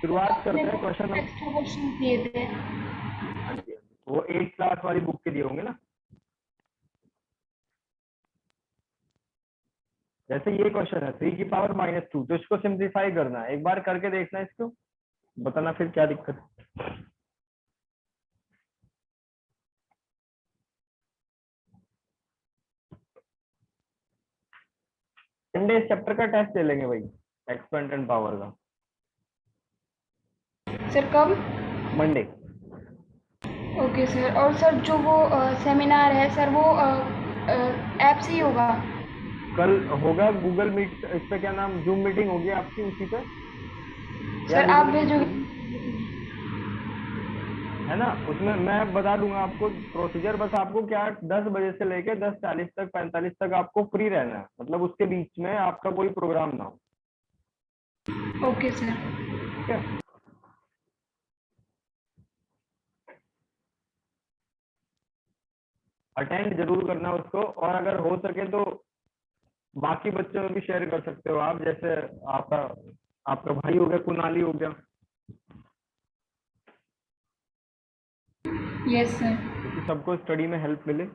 शुरुआत आपने करते हैं वो क्वेश्चन नंबर। एक्स्ट्रा क्वेश्चन दिए थे। हाँ जी, हाँ जी। वो 8 क्लास वाली बुक के दिए होंगे ना। जैसे ये क्वेश्चन है 3 की पावर -2, तो इसको सिंप्लीफाई करना है, एक बार करके देखना है इसको, बताना फिर क्या दिक्कत है। संडे इस चैप्टर का टेस्ट ले लेंगे भाई, एक्सपेंट एंड पावर का, सर कब? मंडे। Okay sir. और सर जो वो सेमिनार है सर वो ऐप से ही होगा? कल होगा गूगल मीट, इस पे क्या नाम, जूम मीटिंग होगी आपकी उसी पे, या सर आप गूगल मीट भेजोगे? होगी, है ना। उसमें मैं बता दूंगा आपको प्रोसीजर, बस आपको क्या 10 बजे से लेके 10:40 तक 45 तक आपको फ्री रहना है, मतलब उसके बीच में आपका कोई प्रोग्राम ना हो। Okay sir. ठीक है। अटेंड जरूर करना उसको, और अगर हो सके तो बाकी बच्चों में भी शेयर कर सकते हो आप, जैसे आपका आपका भाई हो गया, कुनाली हो गया, यस सर। क्योंकि सबको स्टडी में हेल्प मिले।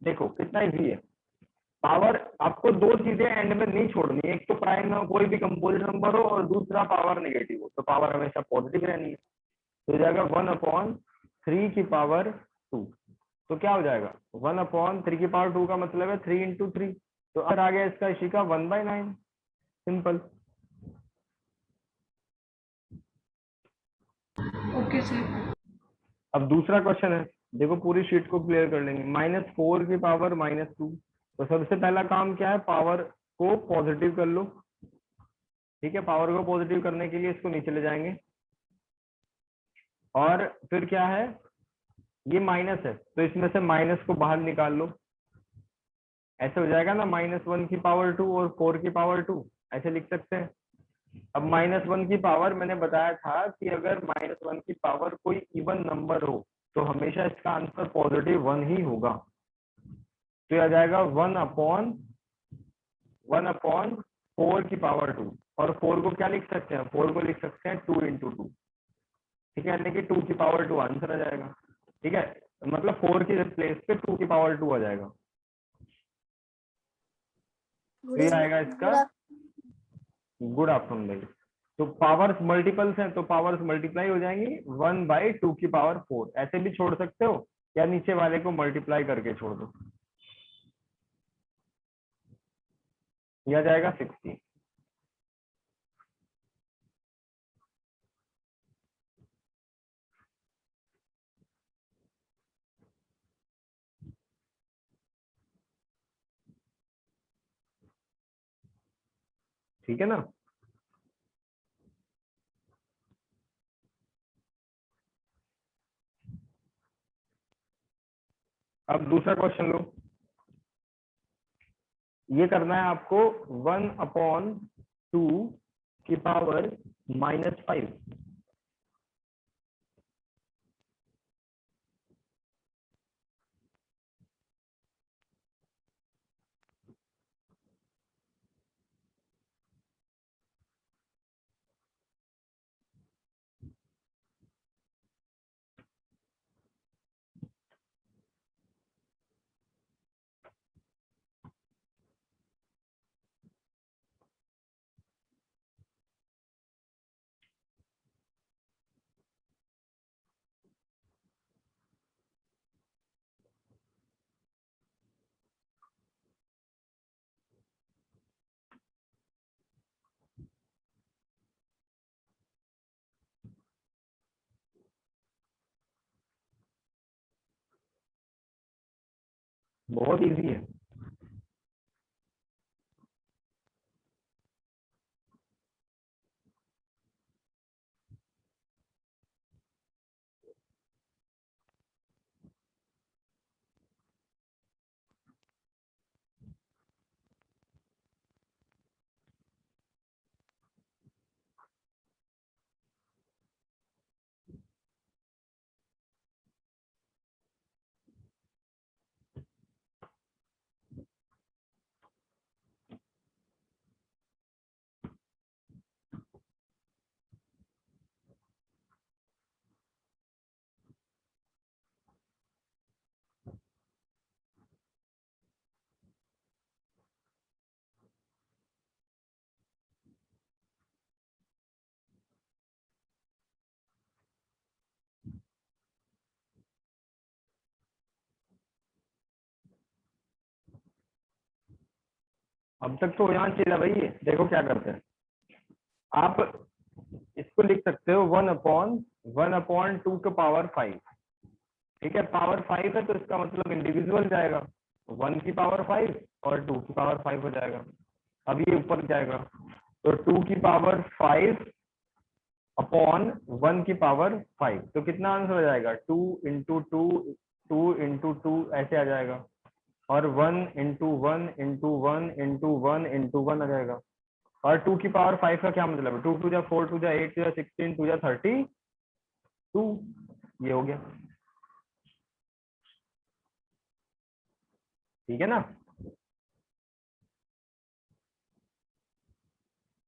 देखो कितना इजी है। पावर आपको दो चीजें एंड में नहीं छोड़नी है, एक तो प्राइम में कोई भी कंपोजिट नंबर हो, और दूसरा पावर नेगेटिव हो, तो पावर हमेशा पॉजिटिव रहनी है। तो हो जाएगा 1/3 की पावर 2। तो क्या हो जाएगा, 1/3 की पावर 2 का मतलब है 3 × 3। तो अगर आ गया इसका इसी का 1/9, सिंपल। Okay sir. अब दूसरा क्वेश्चन है, देखो पूरी शीट को क्लियर कर लेंगे। -4 की पावर -2, तो सबसे पहला काम क्या है, पावर को पॉजिटिव कर लो। ठीक है, पावर को पॉजिटिव करने के लिए इसको नीचे ले जाएंगे, और फिर क्या है, ये माइनस है तो इसमें से माइनस को बाहर निकाल लो, ऐसे हो जाएगा ना, -1 की पावर 2 और 4 की पावर 2, ऐसे लिख सकते हैं। अब -1 की पावर मैंने बताया था कि अगर -1 की पावर कोई इवन नंबर हो तो हमेशा इसका आंसर +1 ही होगा। तो यह आ जाएगा 1/4 की पावर 2, और 4 को क्या लिख सकते हैं, 4 को लिख सकते हैं 2 × 2। ठीक है, यानी कि 2 की पावर 2 आंसर आ जाएगा। ठीक है, मतलब 4 की प्लेस पे 2 की पावर 2 आ जाएगा। तो गुड ये इवनिंग। आएगा इसका। गुड आफ्टरनून भाई। तो पावर्स मल्टीपल्स हैं तो पावर्स मल्टीप्लाई हो जाएंगी, 1/2 की पावर 4 ऐसे भी छोड़ सकते हो, या नीचे वाले को मल्टीप्लाई करके छोड़ दो, यह आ जाएगा 60। ठीक है ना। अब दूसरा क्वेश्चन लो, ये करना है आपको 1/2 की पावर -5। बहुत इजी है। अब तक तो यहाँ चाहिए भाई। ये देखो क्या करते हैं, आप इसको लिख सकते हो 1/1/2 के पावर 5। ठीक है, पावर 5 है तो इसका मतलब इंडिविजुअल जाएगा, 1 की पावर 5 और 2 की पावर 5 हो जाएगा। अब ये ऊपर जाएगा तो 2 की पावर 5 अपॉन 1 की पावर 5, तो कितना आंसर हो जाएगा, 2 × 2 ऐसे आ जाएगा, और 1 × 1 × 1 × 1 × 1 आ जाएगा। और 2 की पावर 5 का क्या मतलब है, 2 2 जा 4 2 जा 8 2 जा 16 2 जा 32, ये हो गया। ठीक है ना।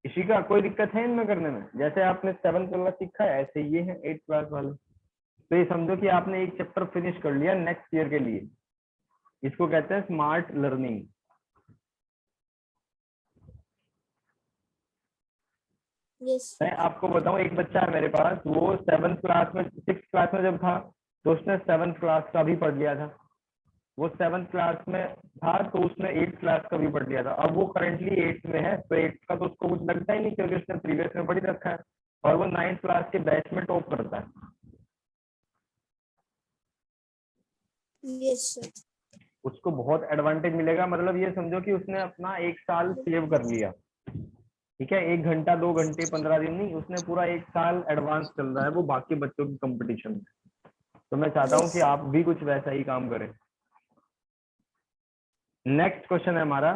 इसी का कोई दिक्कत है इनमें करने में, जैसे आपने 7th क्लास सीखा है ऐसे ये है 8th क्लास वाले। तो ये समझो कि आपने एक चैप्टर फिनिश कर लिया नेक्स्ट ईयर के लिए, इसको कहते हैं स्मार्ट लर्निंग। मैं आपको बताऊं, एक बच्चा है मेरे पास, वो 7th क्लास में 6th क्लास में जब था तो उसने 7th क्लास का भी पढ़ लिया था। वो 7th क्लास में था तो उसने 8th क्लास का भी पढ़ लिया था। अब वो करेंटली 8th में है, तो 8th का तो उसको कुछ लगता ही नहीं क्योंकि उसने प्रीवियस में पढ़ ही रखा है, और वो 9th क्लास के बैच में टॉप करता है। Yes sir. उसको बहुत एडवांटेज मिलेगा, मतलब ये समझो कि उसने अपना 1 साल सेव कर लिया। ठीक है, 1 घंटा 2 घंटे 15 दिन नहीं, उसने पूरा 1 साल एडवांस चल रहा है वो बाकी बच्चों की कंपटीशन में। तो मैं चाहता हूँ कि आप भी कुछ वैसा ही काम करें। नेक्स्ट क्वेश्चन है हमारा,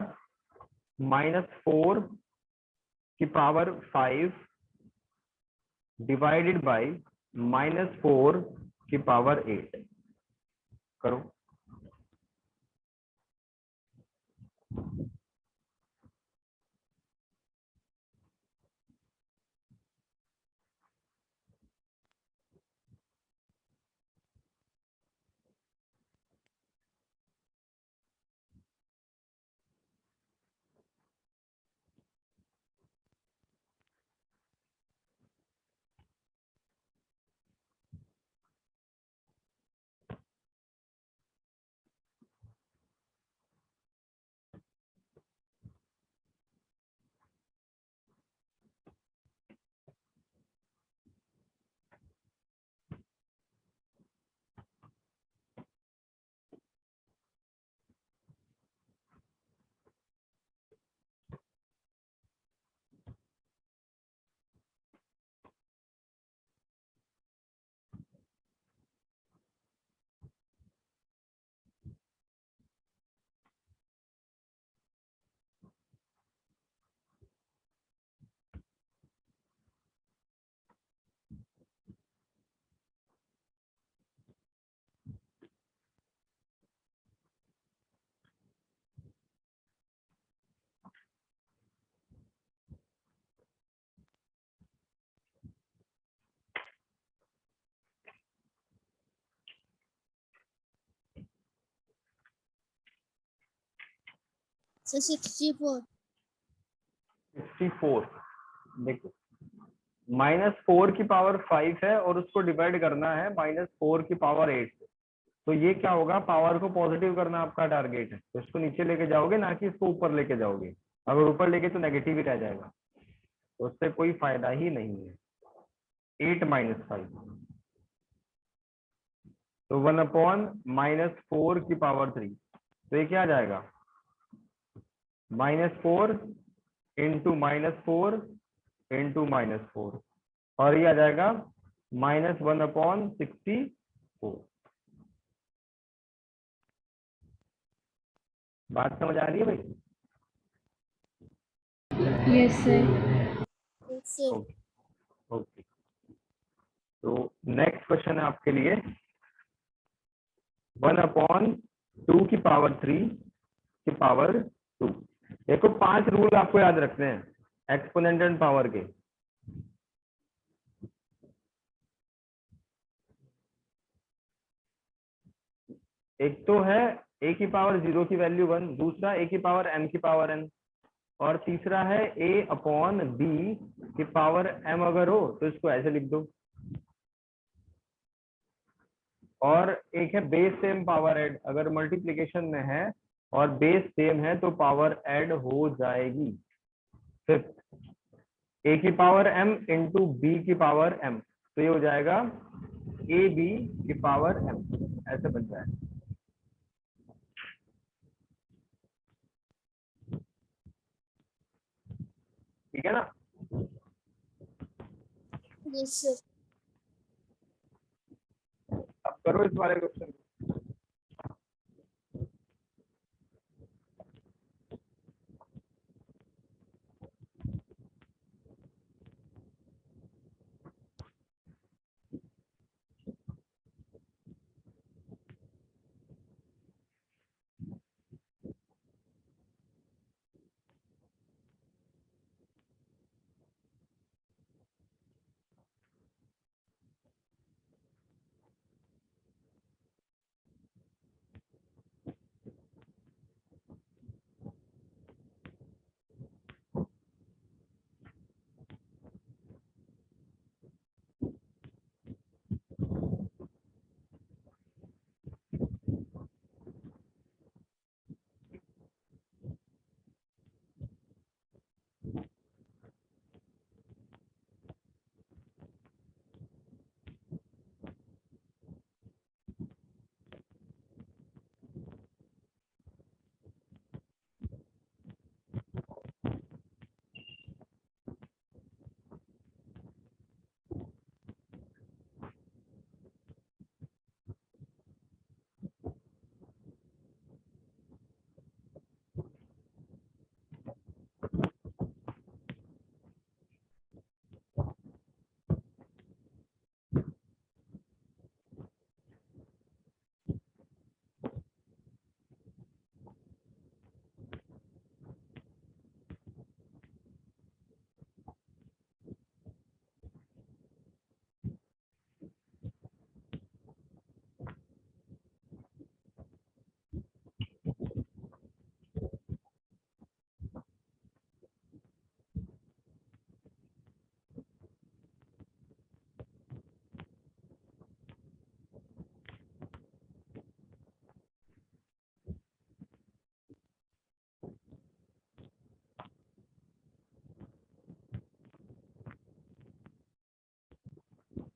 -4 की पावर 5 डिवाइडेड बाय -4 की पावर 8 करो। सर 64। 64 देखो, -4 की पावर 5 है और उसको डिवाइड करना है -4 की पावर 8 से। तो ये क्या होगा, पावर को पॉजिटिव करना आपका टारगेट है, तो इसको नीचे लेके जाओगे ना कि इसको ऊपर लेके जाओगे। अगर ऊपर लेके तो नेगेटिव ही रह जाएगा, तो उससे कोई फायदा ही नहीं है। 8 - 5 तो 1/-4 की पावर 3। तो ये क्या आ जाएगा, -4 इंटू -4 इंटू -4, और ये आ जाएगा -1/64। बात समझ आ रही है भाई? Yes sir. Yes, sir. Okay okay. तो नेक्स्ट क्वेश्चन है आपके लिए 1/2 की पावर 2। देखो 5 रूल आपको याद रखने हैं एक्सपोनेंट पावर के। एक तो है a की पावर 0 की वैल्यू 1, दूसरा a की पावर m की पावर n, और तीसरा है a/b की पावर m अगर हो तो इसको ऐसे लिख दो, और एक है बेस सेम पावर ऐड, अगर मल्टीप्लिकेशन में है और बेस सेम है तो पावर ऐड हो जाएगी। फिफ्थ a की पावर m इंटू b की पावर m, तो ये हो जाएगा ab की पावर m, ऐसे बन जाएगा। ठीक है ना? Yes, sir. अब करो इस वाले क्वेश्चन।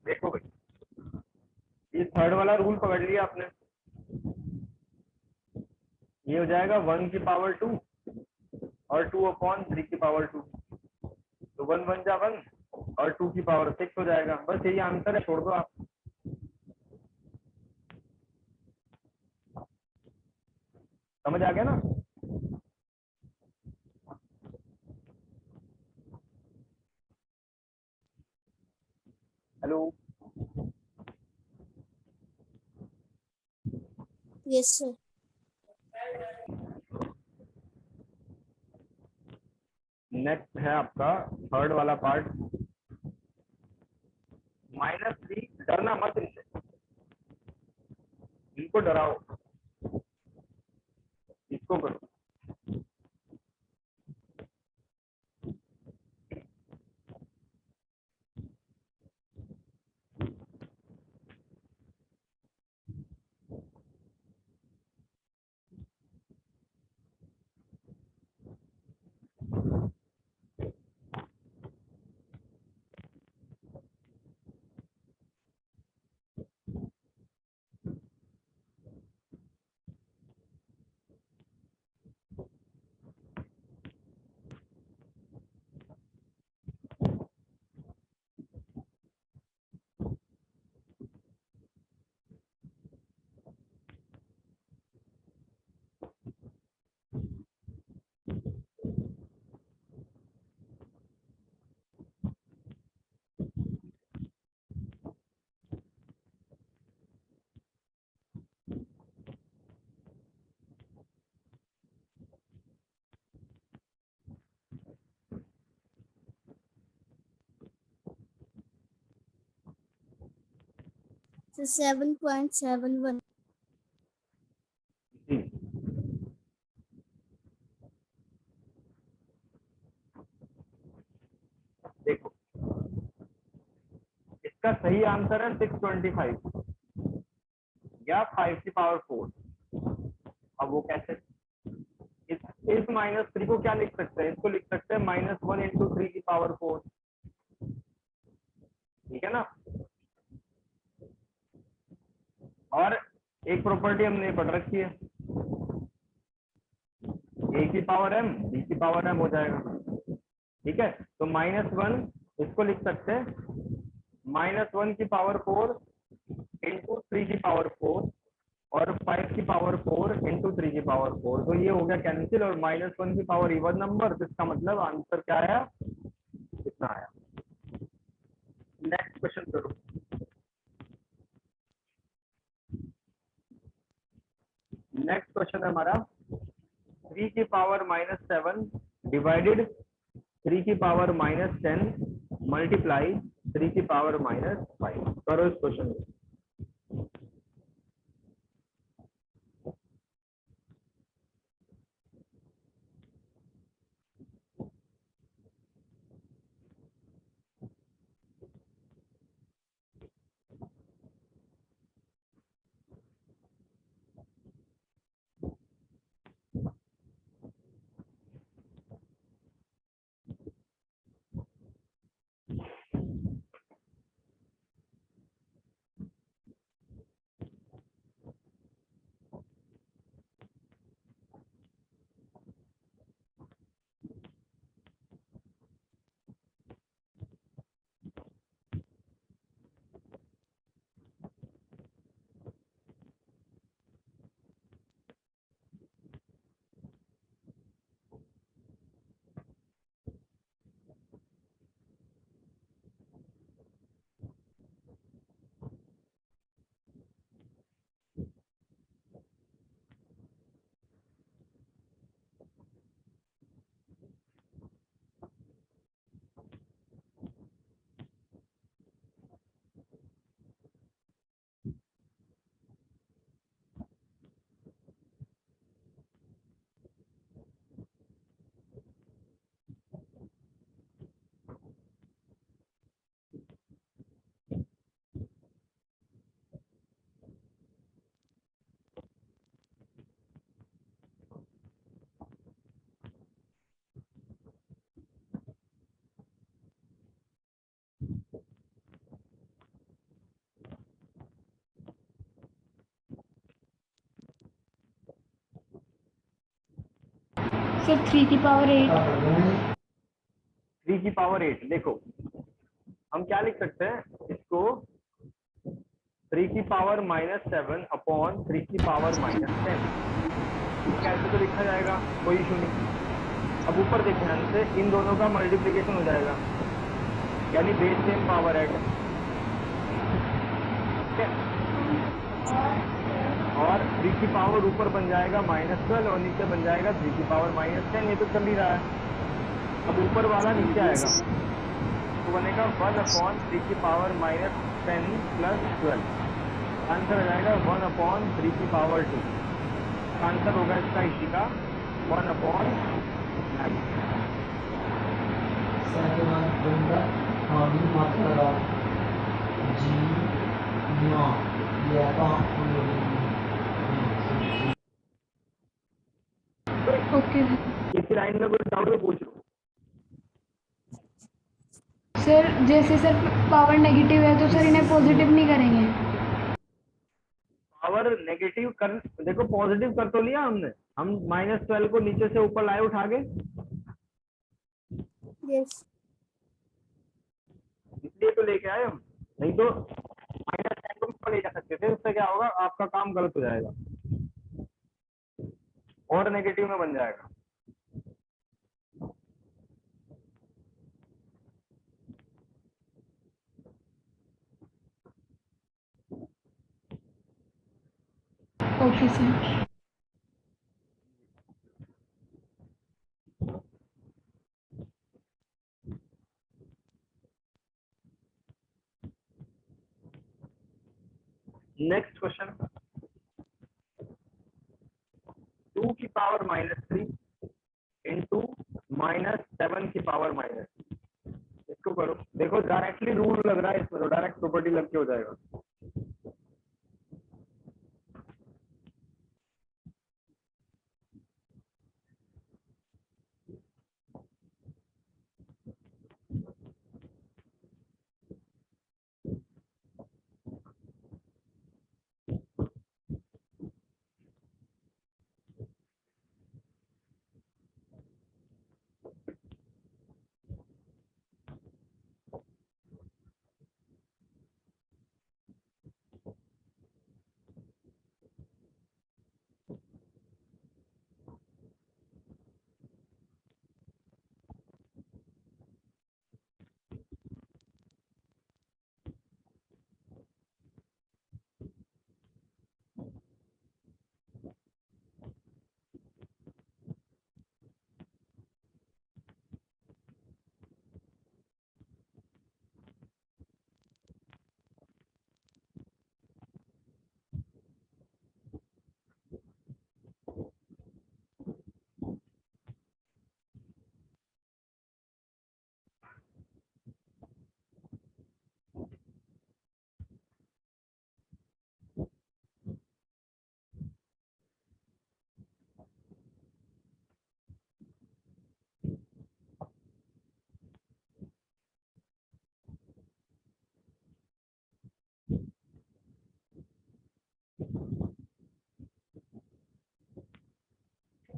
देखो भाई, ये थर्ड वाला रूल पकड़ लिया आपने, ये हो जाएगा 1 की पावर 2 और 2/3 की पावर 2, तो 1 1 जा 1 और 2 की पावर 6 हो जाएगा। बस यही आंसर है, छोड़ दो आप। समझ आ गया ना? हेलो? Yes, sir. नेक्स्ट है आपका थर्ड वाला पार्ट, -3। डरना मत इनसे, इनको डराओ, इसको करो। So 7.71. जी देखो इसका सही आंसर है 625 या 5 की पावर 4। अब वो कैसे, इस -3 को क्या लिख सकते हैं, इसको लिख सकते हैं -1 इंटू 3 की पावर 4। ठीक है ना। और एक प्रॉपर्टी हमने पढ़ रखी है, a की पावर m b की पावर m हो जाएगा। ठीक है, तो -1 इसको लिख सकते हैं -1 की पावर 4 इंटू 3 की पावर 4 और 5 की पावर 4 इंटू 3 की पावर 4। तो ये हो गया कैंसिल, और -1 की पावर इवन नंबर, तो इसका मतलब आंसर क्या आया, कितना आया। नेक्स्ट क्वेश्चन करो। नेक्स्ट क्वेश्चन है हमारा 3 की पावर -7 डिवाइडेड 3 की पावर -10 मल्टीप्लाई 3 की पावर -5। करो इस क्वेश्चन को। सर 3 की पावर 8। 3 की पावर 8, देखो हम क्या लिख सकते हैं इसको, 3 की पावर -7 अपॉन 3 की पावर -10। कैसे तो लिखा जाएगा, कोई इशू नहीं। अब ऊपर देखें ध्यान से, इन दोनों का मल्टीप्लिकेशन हो जाएगा, यानी बेस सेम पावर ऐड। ठीक है, और 3 की पावर ऊपर बन जाएगा -12 और नीचे बन जाएगा 3 की पावर -10। ये तो चल ही रहा है। अब ऊपर वाला नीचे आएगा तो बनेगा 1 अपॉन 3 की पावर -10 प्लस 12। आंसर आ जाएगा 1 अपॉन 3 की पावर 2। आंसर होगा इसका इसी का 1 अपॉन 9। ओके इसी लाइन में कोई डाउट है पूछ लो। सर, जैसे सर पावर नेगेटिव है तो सर इन्हें पॉजिटिव नहीं करेंगे। पावर नेगेटिव कर, देखो पॉजिटिव कर तो लिया हमने, हम -12 को नीचे से ऊपर लाए उठा के, Yes. इसलिए तो लेके आए हम, नहीं तो -10 को ऊपर ले जा सकते थे। उससे क्या होगा, आपका काम गलत हो जाएगा और नेगेटिव में बन जाएगा। Okay sir. नेक्स्ट क्वेश्चन, 2 की पावर -3 इंटू -7 की पावर -, इसको करो। देखो डायरेक्टली रूल लग रहा है इसमें, तो डायरेक्ट प्रॉपर्टी लग के हो जाएगा।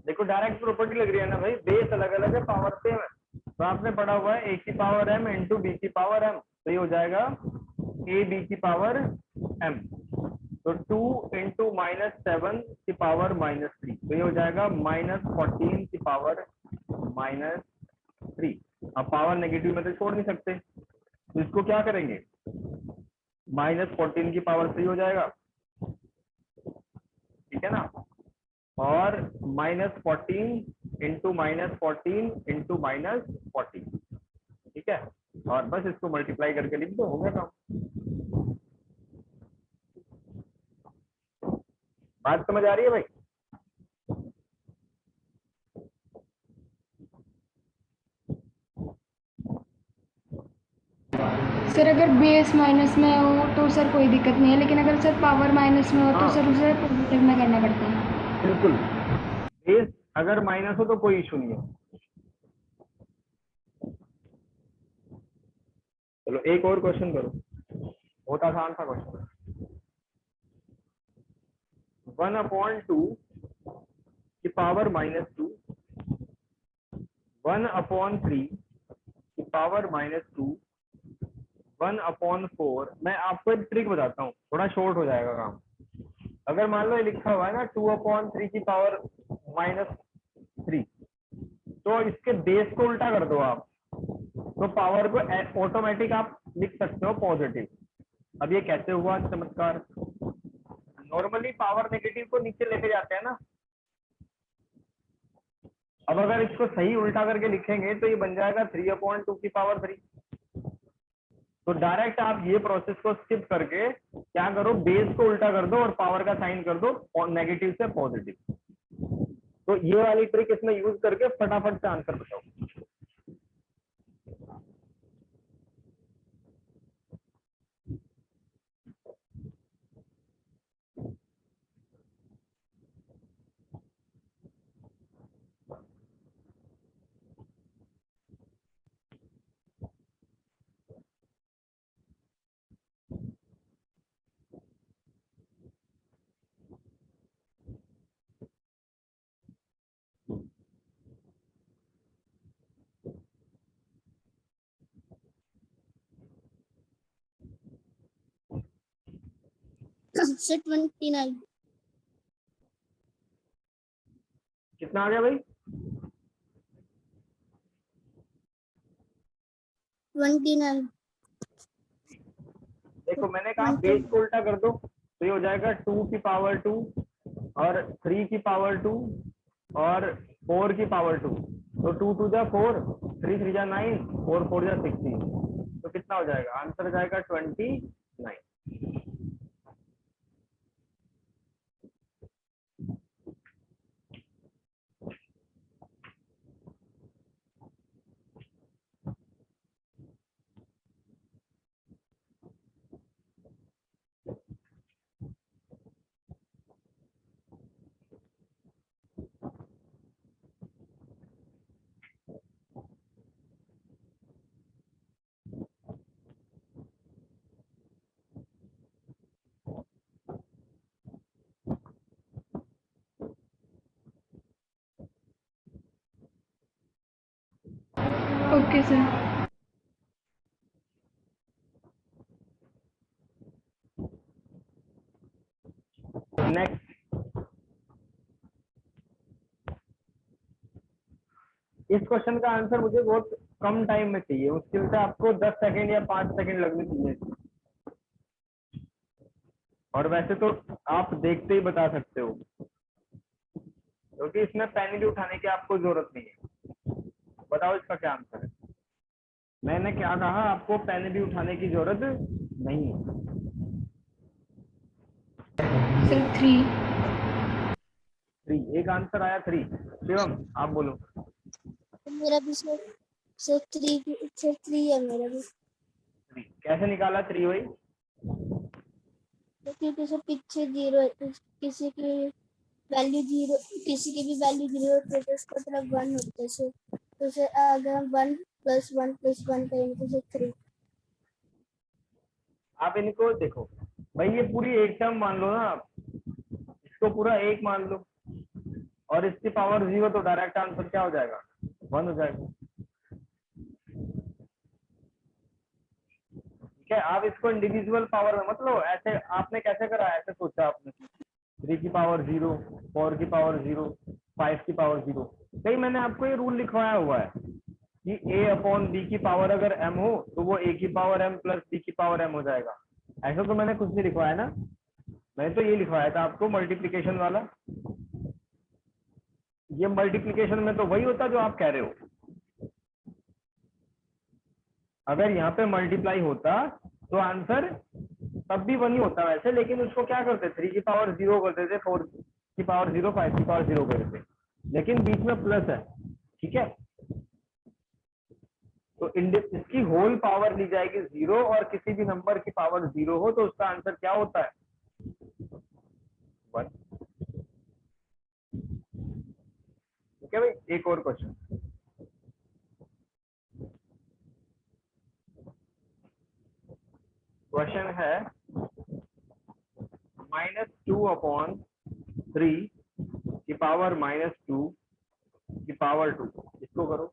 देखो डायरेक्ट प्रॉपर्टी लग रही है ना भाई, बेस अलग अलग है, पावर सेम है। तो आपने पढ़ा हुआ है a की पावर m इंटू b की पावर m, तो ये हो जाएगा a b की पावर m। तो 2 इंटू -7 की पावर -3, तो ये हो जाएगा -14 की पावर -3। अब पावर नेगेटिव में तो छोड़ नहीं सकते, तो इसको क्या करेंगे, -14 की पावर 3 हो जाएगा, ठीक है ना। और -14 इंटू -14 इंटू -14, ठीक है। और बस इसको मल्टीप्लाई करके लिख दो, हो गया काम। बात समझ आ रही है भाई? सर अगर बेस माइनस में हो तो सर कोई दिक्कत नहीं है, लेकिन अगर सर पावर माइनस में हो तो सर उसे पॉजिटिव में करना पड़ता है। बिल्कुल, बेस अगर माइनस हो तो कोई इशू नहीं है। चलो एक और क्वेश्चन करो, बहुत आसान सा क्वेश्चन। 1/2 की पावर -2, 1/3 की पावर -2, 1/4। मैं आपको एक ट्रिक बताता हूँ, थोड़ा शॉर्ट हो जाएगा काम। अगर मान लो ये लिखा हुआ है ना 2/3 की पावर -3, तो इसके बेस को उल्टा कर दो आप, तो पावर को ऑटोमेटिक आप लिख सकते हो पॉजिटिव। अब ये कैसे हुआ चमत्कार? नॉर्मली पावर नेगेटिव को नीचे लेके जाते हैं ना। अब अगर इसको सही उल्टा करके लिखेंगे तो ये बन जाएगा 3/2 की पावर 3। तो डायरेक्ट आप ये प्रोसेस को स्किप करके क्या करो, बेस को उल्टा कर दो और पावर का साइन कर दो नेगेटिव से पॉजिटिव। तो ये वाली ट्रिक इसमें यूज करके फटाफट से आंसर बताओ। Sir, 29. कितना आ गया भाई? 29. देखो मैंने कहा बेस को उल्टा कर दो, तो ये हो जाएगा 2 की पावर 2 और 3 की पावर 2 और 4 की पावर 2। तो 2 2 जा 4, 3 3 जा 9, 4 4 जा 16। तो कितना हो जाएगा? आंसर हो जाएगा 29। Okay sir. नेक्स्ट, इस क्वेश्चन का आंसर मुझे बहुत कम टाइम में चाहिए, मुश्किल से आपको 10 सेकंड या 5 सेकंड लगने चाहिए, और वैसे तो आप देखते ही बता सकते हो, क्योंकि इसमें पेन भी उठाने की आपको जरूरत नहीं है। बताओ इसका क्या आंसर है। मैंने क्या कहा, आपको पेन भी उठाने की जरूरत नहीं है। सर 3। 3 एक आंसर आया, 3। शिवम आप बोलो। मेरा भी सर 3 है मेरा भी। 3 कैसे निकाला 3 वही? तो क्योंकि सर पीछे 0 है, तो किसी की वैल्यू 0, किसी की भी वैल्यू 0 होती है तो उसका मतलब 1 होता है सर। तो सर अगर हम 1 + 1 + 1 करेंगे तो सर 3। आप इनको देखो भाई, ये पूरी एक टर्म मान लो ना आप, इसको पूरा 1 मान लो, और इसकी पावर 0, तो डायरेक्ट आंसर क्या हो जाएगा, 1 हो जाएगा। ठीक है, आप इसको इंडिविजुअल पावर में मत लो। ऐसे आपने कैसे करा, ऐसे सोचा आपने 3 की पावर 0, 4 की पावर 0, 5 की पावर 0। कहीं मैंने आपको ये रूल लिखवाया हुआ है कि a/b की पावर अगर m हो तो वो a की पावर m + b की पावर m हो जाएगा। ऐसा तो मैंने कुछ नहीं लिखवाया ना, मैंने तो ये लिखवाया था आपको मल्टीप्लीकेशन वाला। ये मल्टीप्लीकेशन में तो वही होता जो आप कह रहे हो। अगर यहाँ पे मल्टीप्लाई होता तो आंसर तब भी 1 ही होता वैसे, लेकिन उसको क्या करते, 3 की पावर 0 करते थे, 4 की पावर 0, 5 की पावर 0 करते थे, लेकिन बीच में प्लस है। ठीक है, तो इसकी होल पावर ली जाएगी 0, और किसी भी नंबर की पावर 0 हो तो उसका आंसर क्या होता है, 1। ठीक है भाई, एक और क्वेश्चन। क्वेश्चन है -2/3 की पावर -2 की पावर 2। इसको करो।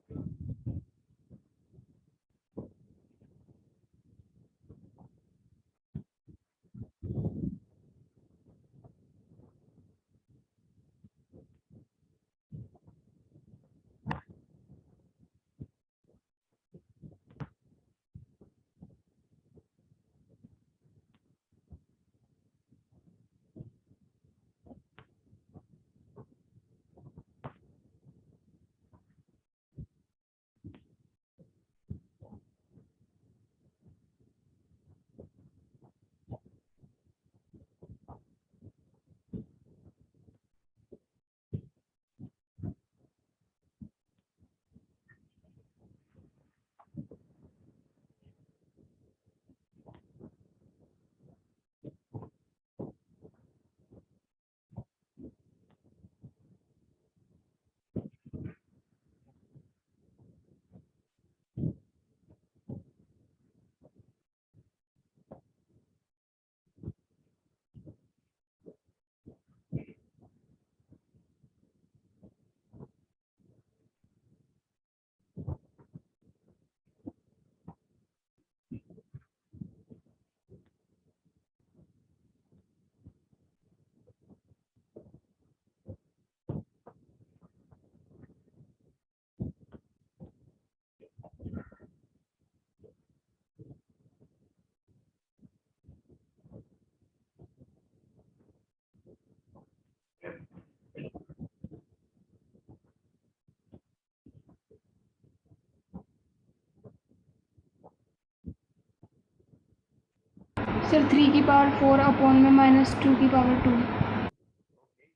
सर 3 की पावर 4/में -2 की पावर 2।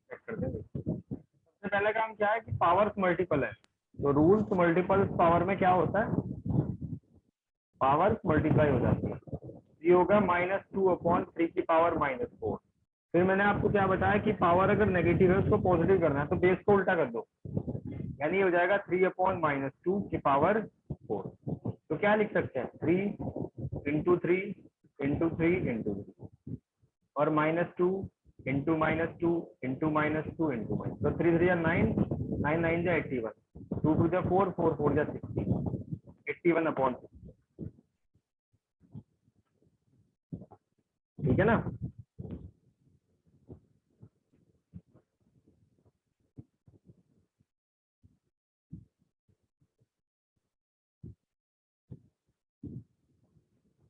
चेक कर देंगे। सबसे पहला काम क्या है कि पावर्स मल्टीपल है, तो रूल्स मल्टीपल पावर में क्या होता है, पावर्स मल्टीप्लाई हो जाती है। ये होगा -2/3 की पावर -4। फिर मैंने आपको क्या बताया कि पावर अगर नेगेटिव है उसको पॉजिटिव करना है, तो बेस को उल्टा कर दो, यानी ये हो जाएगा 3/-2 की पावर 4। तो क्या लिख सकते हैं, 3 × 3 × 3 × 3, और -2 × -2 × -2 × -, तो 3 3 9, 9 9 81, 2 2 4, 4 4 60। 61/6। ठीक है ना।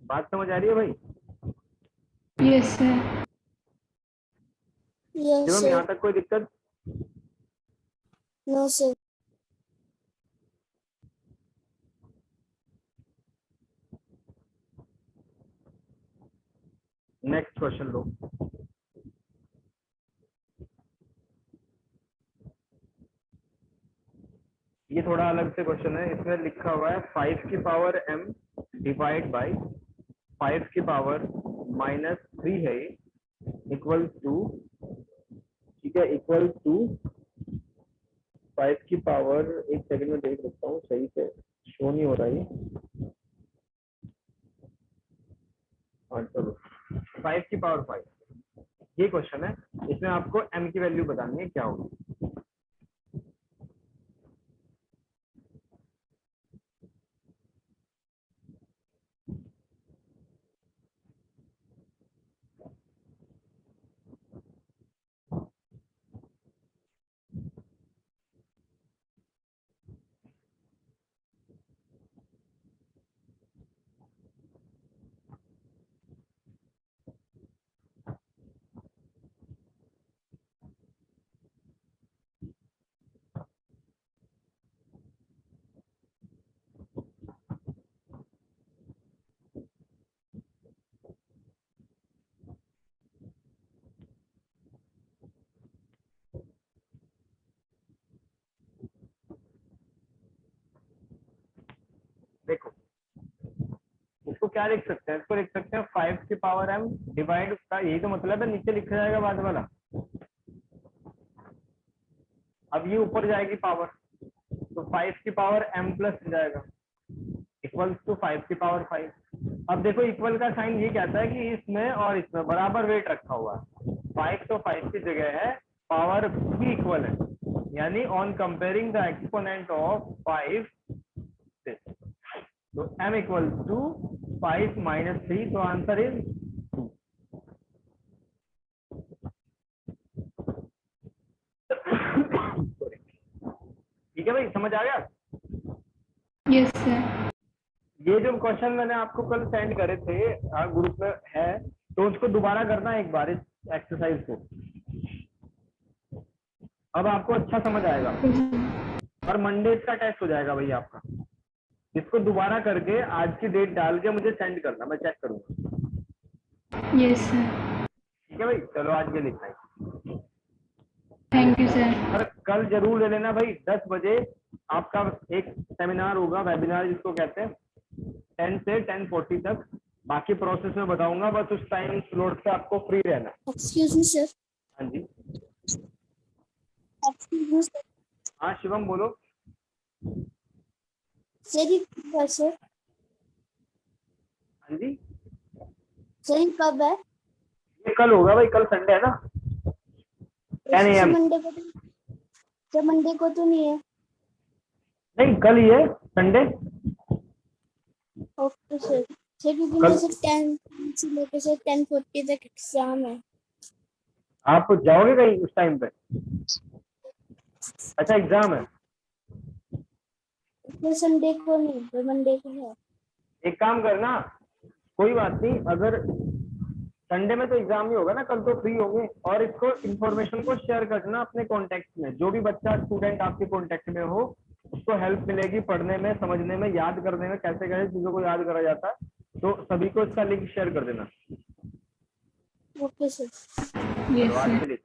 बात समझ आ रही है भाई? Yes sir. Yes Shivam sir. यहाँ तक कोई दिक्कत? No sir. नेक्स्ट क्वेश्चन लो। ये थोड़ा अलग से क्वेश्चन है। इसमें लिखा हुआ है 5 की पावर m डिवाइड बाय 5 की पावर -3 है इक्वल टू, ठीक है, इक्वल टू 5 की पावर, एक सेकंड में देख लेता हूँ, सही से शो नहीं हो रहा है। हाँ चलो, 5 की पावर 5 ये क्वेश्चन है। इसमें आपको m की वैल्यू बतानी है क्या होगी। देखो, इसको क्या लिख सकते हैं? इसको लिख सकते हैं 5 की पावर m डिवाइड का, यही तो मतलब है, नीचे लिखा जाएगा बाद वाला। अब ये ऊपर जाएगी पावर, तो 5 की पावर m प्लस जाएगा इक्वल्स टू 5 की पावर 5। अब देखो इक्वल का साइन ये कहता है कि इसमें और इसमें बराबर वेट रखा हुआ है। 5 तो 5 की जगह है, पावर भी इक्वल है, यानी on comparing the exponent of 5, तो m इक्वल टू 5 - 3, तो आंसर इज 2। ठीक है भाई, समझ आ गया? Yes sir. ये जो क्वेश्चन मैंने आपको कल सेंड करे थे ग्रुप में है, तो उसको दोबारा करना एक बार इस एक्सरसाइज को, अब आपको अच्छा समझ आएगा। और मंडे का टेस्ट हो जाएगा भाई आपका। इसको दोबारा करके आज की डेट डाल के मुझे सेंड करना, मैं चेक करूंगा। Yes sir. ठीक है भाई, चलो आज के लिए इतना ही। Thank you sir. और कल जरूर ले लेना भाई, 10 बजे आपका एक सेमिनार होगा, वेबिनार जिसको कहते हैं, 10 से 10:40 तक। बाकी प्रोसेस में बताऊंगा, बस उस टाइम स्लॉट पे आपको फ्री रहना। Excuse me sir. हाँ जी, एक्सक्यूज मी सर। हाँ शिवम बोलो। सर ये कब है सर? हाँ जी, सर ये कब है? ये कल होगा भाई, कल संडे है ना, 10 AM। मंडे को तो, सर मंडे को तो नहीं है। नहीं, कल ही है संडे। Okay sir. सर क्योंकि कल मेरे से 10 से लेकर सर 10:40 तक एग्जाम है। आप जाओगे कहीं उस टाइम पे? अच्छा, एग्जाम है। सर संडे को नहीं, सर मंडे को है। एक काम करना, कोई बात नहीं, अगर संडे में तो एग्जाम ही होगा ना, कल तो फ्री होंगे। और इसको इन्फॉर्मेशन को शेयर करना अपने कॉन्टेक्ट में, जो भी बच्चा स्टूडेंट आपके कॉन्टेक्ट में हो, उसको हेल्प मिलेगी पढ़ने में, समझने में, याद करने में, कैसे कैसे चीजों को याद करा जाता है। तो सभी को इसका लिंक शेयर कर देना। Okay sir. यस आज सर। के लिए